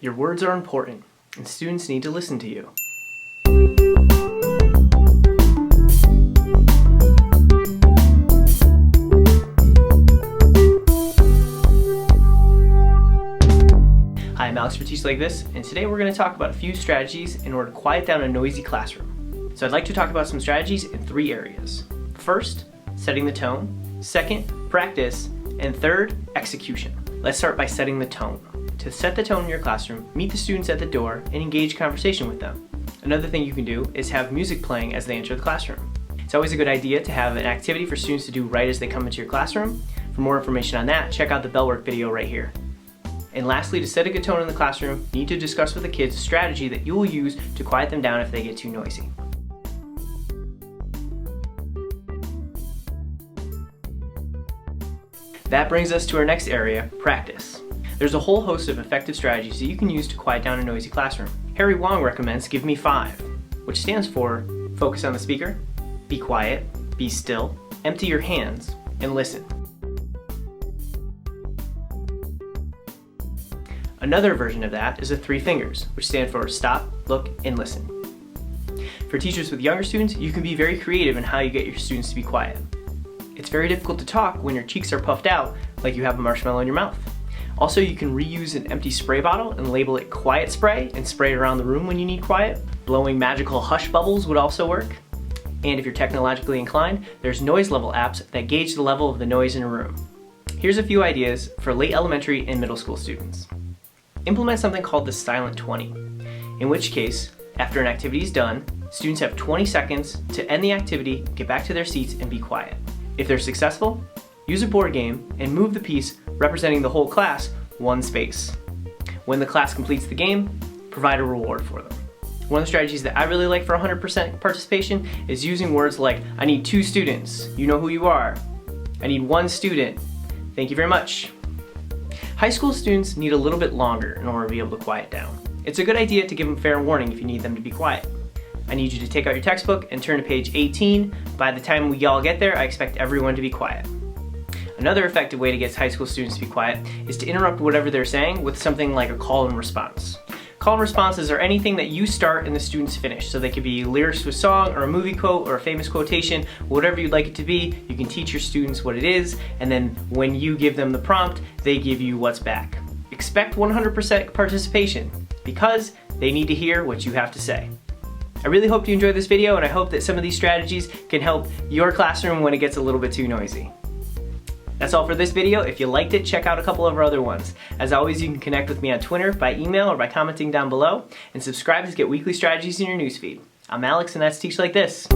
Your words are important, and students need to listen to you. Hi, I'm Alex for TeachLikeThis, and today we're going to talk about a few strategies in order to quiet down a noisy classroom. So I'd like to talk about some strategies in 3 areas. First, setting the tone. Second, practice. And third, execution. Let's start by setting the tone. To set the tone in your classroom, meet the students at the door and engage conversation with them. Another thing you can do is have music playing as they enter the classroom. It's always a good idea to have an activity for students to do right as they come into your classroom. For more information on that, check out the bell work video right here. And lastly, to set a good tone in the classroom, you need to discuss with the kids a strategy that you will use to quiet them down if they get too noisy. That brings us to our next area, practice. There's a whole host of effective strategies that you can use to quiet down a noisy classroom. Harry Wong recommends Give Me 5, which stands for focus on the speaker, be quiet, be still, empty your hands, and listen. Another version of that is the 3 fingers, which stand for stop, look, and listen. For teachers with younger students, you can be very creative in how you get your students to be quiet. It's very difficult to talk when your cheeks are puffed out like you have a marshmallow in your mouth. Also, you can reuse an empty spray bottle and label it quiet spray and spray it around the room when you need quiet. Blowing magical hush bubbles would also work. And if you're technologically inclined, there's noise level apps that gauge the level of the noise in a room. Here's a few ideas for late elementary and middle school students. Implement something called the Silent 20, in which case, after an activity is done, students have 20 seconds to end the activity, get back to their seats, and be quiet. If they're successful, use a board game and move the piece representing the whole class 1 space. When the class completes the game, provide a reward for them. One of the strategies that I really like for 100% participation is using words like, I need 2 students, you know who you are. I need 1 student, thank you very much. High school students need a little bit longer in order to be able to quiet down. It's a good idea to give them fair warning if you need them to be quiet. I need you to take out your textbook and turn to page 18. By the time we all get there, I expect everyone to be quiet. Another effective way to get high school students to be quiet is to interrupt whatever they're saying with something like a call and response. Call and responses are anything that you start and the students finish. So they could be lyrics to a song or a movie quote or a famous quotation, whatever you'd like it to be. You can teach your students what it is, and then when you give them the prompt, they give you what's back. Expect 100% participation because they need to hear what you have to say. I really hope you enjoyed this video, and I hope that some of these strategies can help your classroom when it gets a little bit too noisy. That's all for this video. If you liked it, check out a couple of our other ones. As always, you can connect with me on Twitter, by email, or by commenting down below, and subscribe to get weekly strategies in your newsfeed. I'm Alex, and that's Teach Like This.